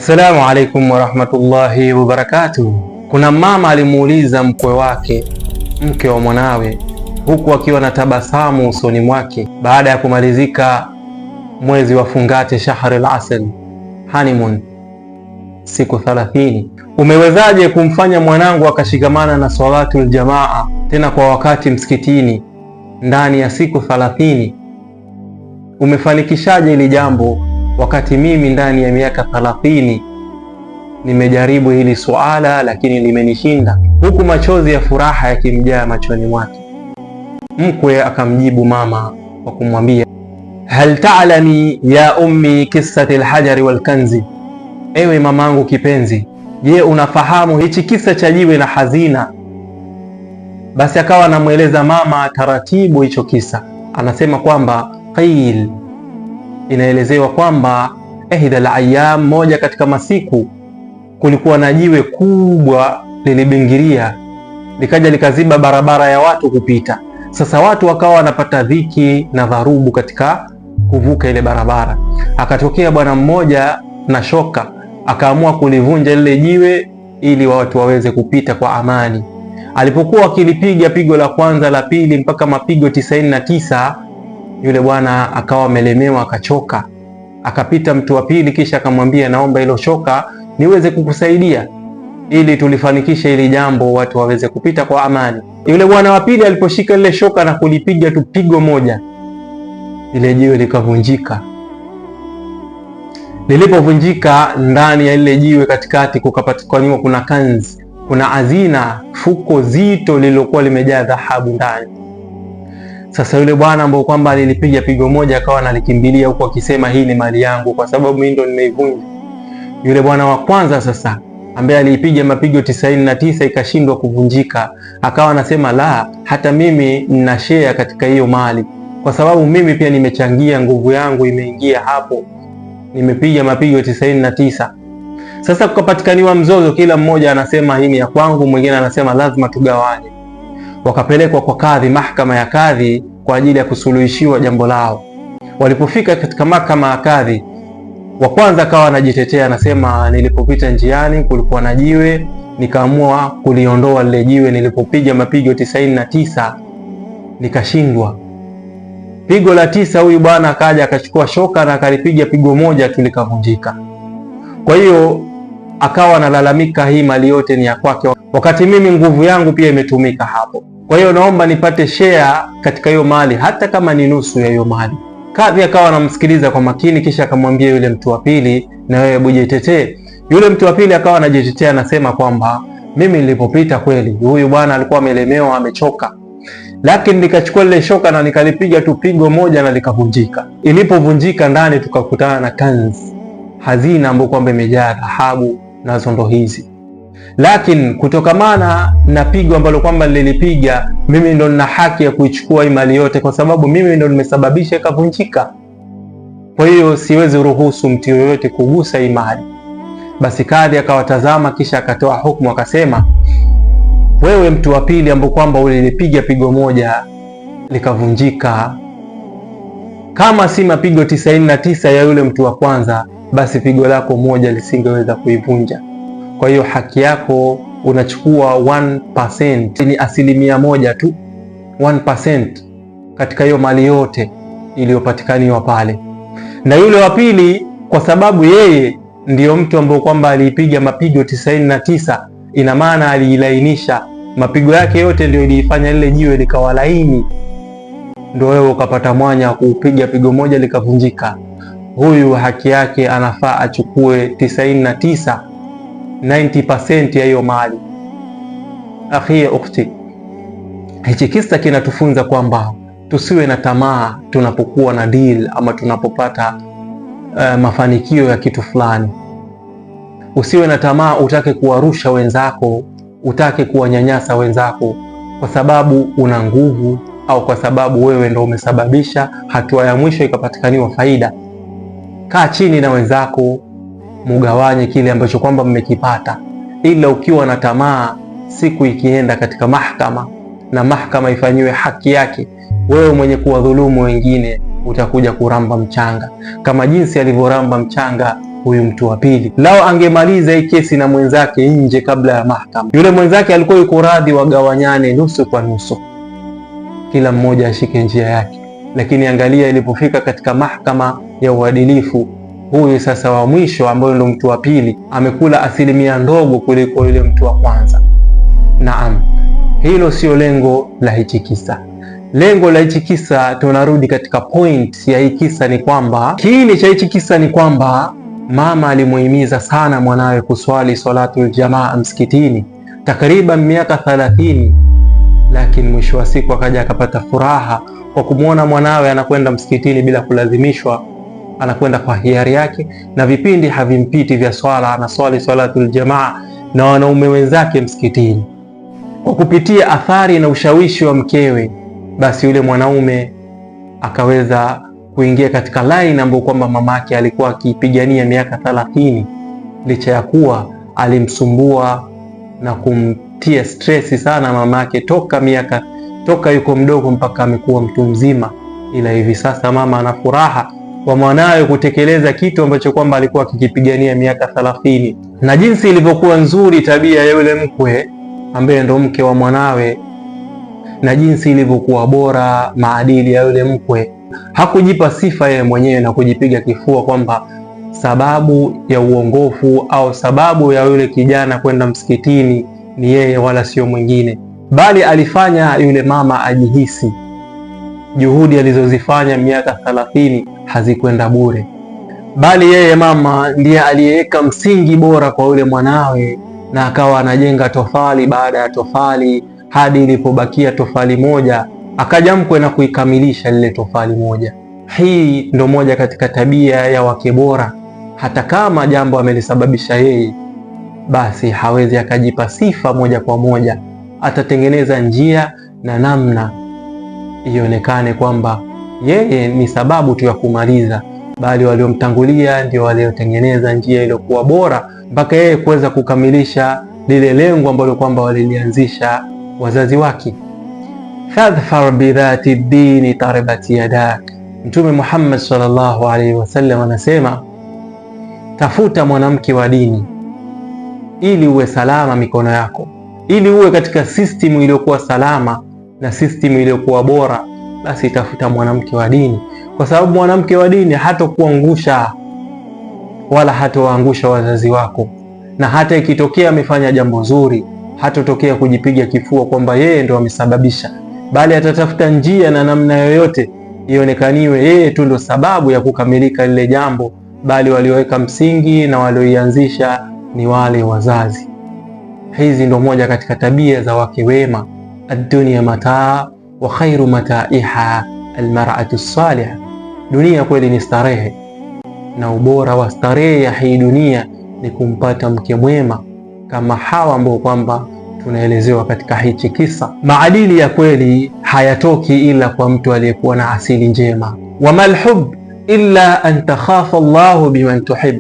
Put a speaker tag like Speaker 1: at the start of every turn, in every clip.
Speaker 1: Assalamu alaikum warahmatullahi wabarakatuh. Kuna mama alimuuliza mkwe wake, mke wa mwanawe, huku akiwa na tabasamu usoni mwake, baada ya kumalizika mwezi wa fungate, shahri al-asal, honeymoon, siku 30, umewezaje kumfanya mwanangu akashikamana na salatul jamaa tena kwa wakati msikitini ndani ya siku 30? Umefanikishaje hili jambo wakati mimi ndani ya miaka 30 nimejaribu hili suala lakini limenishinda? Huku machozi ya furaha yakimjaa machoni mwake, mkwe akamjibu mama kwa kumwambia, hal ta'lami ya ummi kissati alhajari walkanzi, ewe mamangu kipenzi, je, unafahamu hichi kisa cha jiwe na hazina? Basi akawa anamweleza mama taratibu hicho kisa. Anasema kwamba qil, inaelezewa kwamba ihda al-ayyam, moja katika masiku, kulikuwa na jiwe kubwa lilibingiria likaja likaziba barabara ya watu kupita. Sasa watu wakawa wanapata dhiki na dharubu katika kuvuka ile barabara. Akatokea bwana mmoja na shoka, akaamua kulivunja lile jiwe ili watu waweze kupita kwa amani. Alipokuwa akilipiga pigo la kwanza, la pili, mpaka mapigo 99, yule bwana akawa amelemewa, akachoka. Akapita mtu wa pili, kisha akamwambia, naomba hilo shoka niweze kukusaidia ili tulifanikishe hili jambo, watu waweze kupita kwa amani. Yule bwana wa pili aliposhika lile shoka na kulipiga tu pigo moja, ile jiwe likavunjika. Lilipovunjika, ndani ya lile jiwe katikati kukapatikaniwa kuna kanzi, kuna hazina, fuko zito lililokuwa limejaa dhahabu ndani. Sasa yule bwana ambaye kwamba alilipiga pigo moja akawa analikimbilia huko akisema, hii ni mali yangu kwa sababu mimi ndo nimeivunja. Yule bwana wa kwanza sasa ambaye aliipiga mapigo 99 ikashindwa kuvunjika, akawa anasema, la, hata mimi nina share katika hiyo mali kwa sababu mimi pia nimechangia, nguvu yangu imeingia hapo, nimepiga mapigo 99. Sasa kukapatikaniwa mzozo, kila mmoja anasema hii ni ya kwangu, mwingine anasema lazima tugawanye. Wakapelekwa kwa kadhi, mahakama ya kadhi, kwa ajili ya kusuluhishiwa jambo lao. Walipofika katika mahakama ya kadhi, wa kwanza akawa anajitetea, anasema, nilipopita njiani kulikuwa na jiwe, nikaamua kuliondoa lile jiwe, nilipopiga mapigo 99 nikashindwa. Pigo la 9 huyu bwana akaja akachukua shoka na akalipiga pigo moja tu likavunjika. Kwa hiyo akawa analalamika, hii mali yote ni ya kwake wakati mimi nguvu yangu pia imetumika hapo. Kwa hiyo naomba nipate share katika hiyo mali, hata kama ni nusu ya hiyo mali. Kadhi akawa anamsikiliza kwa makini, kisha akamwambia yule mtu wa pili, na wewe bujitetee. Yule mtu wa pili akawa anajitetea, anasema kwamba mimi nilipopita kweli huyu bwana alikuwa amelemewa, amechoka, lakini nikachukua lile shoka na nikalipiga tu pigo moja na likavunjika. Ilipovunjika, ndani tukakutana na kanzi, hazina ambayo kwamba imejaa dhahabu na zondo hizi. Lakini kutokamana na pigo ambalo kwamba nililipiga, mimi ndo nina haki ya kuichukua hii mali yote kwa sababu mimi ndo nimesababisha ikavunjika. Kwa hiyo siwezi ruhusu mtu yoyote kugusa hii mali. Basi kadhi akawatazama, kisha akatoa hukumu, akasema, wewe mtu wa pili ambao kwamba ulilipiga pigo moja likavunjika, kama si mapigo 99 ya yule mtu wa kwanza, basi pigo lako moja lisingeweza kuivunja. Kwa hiyo haki yako unachukua 1%, ni 1% tu, 1% katika hiyo mali yote iliyopatikaniwa pale. Na yule wa pili, kwa sababu yeye ndiyo mtu ambaye kwamba aliipiga mapigo 99, ina maana aliilainisha mapigo yake yote, ndio iliifanya lile jiwe likawa laini, ndio wewe ukapata mwanya kuupiga pigo moja likavunjika. Huyu haki yake anafaa achukue 99, 90% ya hiyo mali. Akhi ya ukhti, hichi kisa kinatufunza kwamba tusiwe na tamaa tunapokuwa na deal ama tunapopata mafanikio ya kitu fulani. Usiwe na tamaa utake kuwarusha wenzako, utake kuwanyanyasa wenzako kwa sababu una nguvu au kwa sababu wewe ndo umesababisha hatua ya mwisho ikapatikaniwa faida. Kaa chini na wenzako, mugawanye kile ambacho kwamba mmekipata. Ila ukiwa na tamaa, siku ikienda katika mahakama na mahakama ifanyiwe haki yake, wewe mwenye kuwadhulumu wengine utakuja kuramba mchanga, kama jinsi alivyoramba mchanga huyu mtu wa pili. Lao angemaliza hii kesi na mwenzake nje kabla ya mahakama, yule mwenzake alikuwa yuko radhi wagawanyane nusu kwa nusu, kila mmoja ashike njia yake. Lakini angalia, ilipofika katika mahakama ya uadilifu, huyu sasa wa mwisho ambaye ndo mtu wa pili amekula asilimia ndogo kuliko yule mtu wa kwanza. Naam, hilo sio lengo la hichi kisa. Lengo la hichi kisa, tunarudi katika point ya hii kisa, ni kwamba kiini cha hichi kisa ni kwamba mama alimuhimiza sana mwanawe kuswali salatul jamaa msikitini takriban miaka 30, lakini mwisho wa siku akaja akapata furaha kwa kumwona mwanawe anakwenda msikitini bila kulazimishwa, anakwenda kwa hiari yake, na vipindi havimpiti vya swala, anaswali salatul jamaa na wanaume wenzake msikitini. Kwa kupitia athari na ushawishi wa mkewe, basi yule mwanaume akaweza kuingia katika line ambayo kwamba mamake alikuwa akipigania miaka 30, licha ya kuwa alimsumbua na kumtia stresi sana mamake toka yuko mdogo mpaka amekuwa mtu mzima. Ila hivi sasa mama ana furaha kwa mwanawe kutekeleza kitu ambacho kwamba alikuwa akikipigania miaka 30. Na jinsi ilivyokuwa nzuri tabia ya yule mkwe ambaye ndo mke wa mwanawe, na jinsi ilivyokuwa bora maadili ya yule mkwe. Hakujipa sifa yeye mwenyewe na kujipiga kifua kwamba sababu ya uongofu au sababu ya yule kijana kwenda msikitini ni yeye wala sio mwingine, bali alifanya yule mama ajihisi juhudi alizozifanya miaka 30 hazikwenda bure, bali yeye mama ndiye aliyeweka msingi bora kwa yule mwanawe, na akawa anajenga tofali baada ya tofali hadi ilipobakia tofali moja, akaja mkwe na kuikamilisha lile tofali moja. Hii ndo moja katika tabia ya wake bora. Hata kama jambo amelisababisha yeye, basi hawezi akajipa sifa moja kwa moja, atatengeneza njia na namna ionekane kwamba yeye ni sababu tu ya kumaliza, bali waliomtangulia ndio waliotengeneza njia iliyokuwa bora mpaka yeye kuweza kukamilisha lile lengo ambalo kwamba walilianzisha wazazi wake. Fadhfar bidhati dini taribat yadak. Mtume Muhammad sallallahu alaihi wasallam anasema, tafuta mwanamke wa dini ili uwe salama mikono yako, ili uwe katika system iliyokuwa salama na system iliyokuwa bora, basi tafuta mwanamke wa dini, kwa sababu mwanamke wa dini hatakuangusha wala hatawaangusha wazazi wako, na hata ikitokea amefanya jambo zuri hatotokea kujipiga kifua kwamba yeye ndo amesababisha, bali atatafuta njia na namna yoyote ionekaniwe yeye tu ndo sababu ya kukamilika lile jambo, bali walioweka msingi na walioianzisha ni wale wazazi. Hizi ndo moja katika tabia za wake wema. Ad-dunya mataa wa khairu mataiha almar'atu salihah. Dunia kweli ni starehe, na ubora wa starehe ya hii dunia ni kumpata mke mwema kama hawa ambao kwamba tunaelezewa katika hichi kisa. Maadili ya kweli hayatoki ila kwa mtu aliyekuwa na asili njema. Wamal hub illa an takhafa Allahu biman tuhib.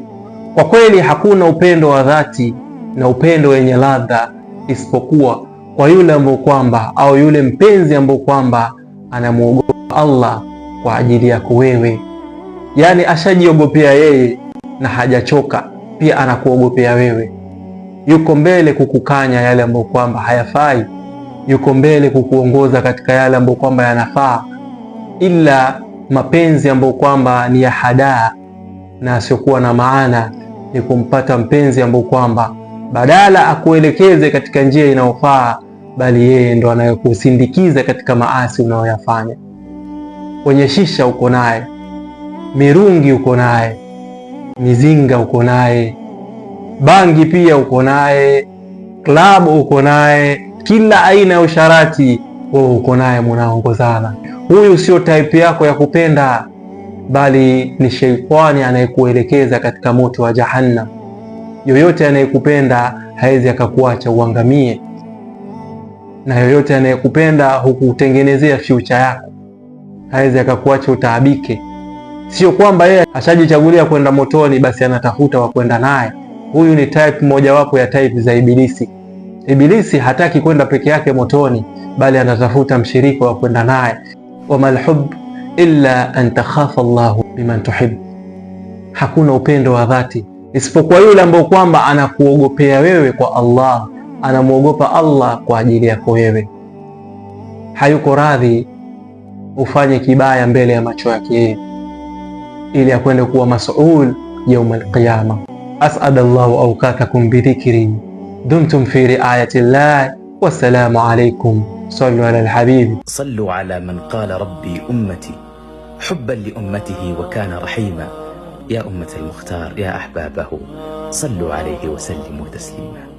Speaker 1: Kwa kweli hakuna upendo wa dhati na upendo wenye ladha isipokuwa kwa yule ambao kwamba au yule mpenzi ambao kwamba anamuogopa Allah kwa ajili yako wewe. Yani ashajiogopea yeye na hajachoka, pia anakuogopea wewe. Yuko mbele kukukanya yale ambayo kwamba hayafai, yuko mbele kukuongoza katika yale ambayo kwamba yanafaa. Ila mapenzi ambayo kwamba ni ya hadaa na asiokuwa na maana ni kumpata mpenzi ambayo kwamba badala akuelekeze katika njia inayofaa, bali yeye ndo anayekusindikiza katika maasi unayoyafanya. Kwenye shisha uko naye, mirungi uko naye, mizinga uko naye, bangi pia uko naye, klabu uko naye, kila aina ya usharati wewe uko naye, munaongozana. Huyu sio type yako ya kupenda, bali ni sheitani anayekuelekeza katika moto wa Jahannam. Yoyote anayekupenda hawezi akakuacha uangamie, na yoyote anayekupenda hukutengenezea future yako, hawezi akakuacha utaabike. Sio kwamba yeye ashajichagulia kwenda motoni basi anatafuta wa kwenda naye. Huyu ni type mojawapo ya type za Ibilisi. Ibilisi hataki kwenda peke yake motoni, bali anatafuta mshirika wa kwenda naye. Wamal hub illa an takhafa Allahu biman tuhib. Hakuna upendo wa dhati isipokuwa yule ambaye kwamba anakuogopea wewe kwa Allah, anamuogopa Allah kwa ajili yako wewe, hayuko radhi ufanye kibaya mbele ya macho yake ili akwende kuwa mas'ul يوم القيامة. أسعد الله أوقاتكم بذكري. دمتم في رعاية الله، والسلام عليكم. صلوا على الحبيب.
Speaker 2: صلوا على من قال ربي أمتي حبا لأمته وكان رحيما. يا أمة المختار يا أحبابه، صلوا عليه وسلموا تسليما.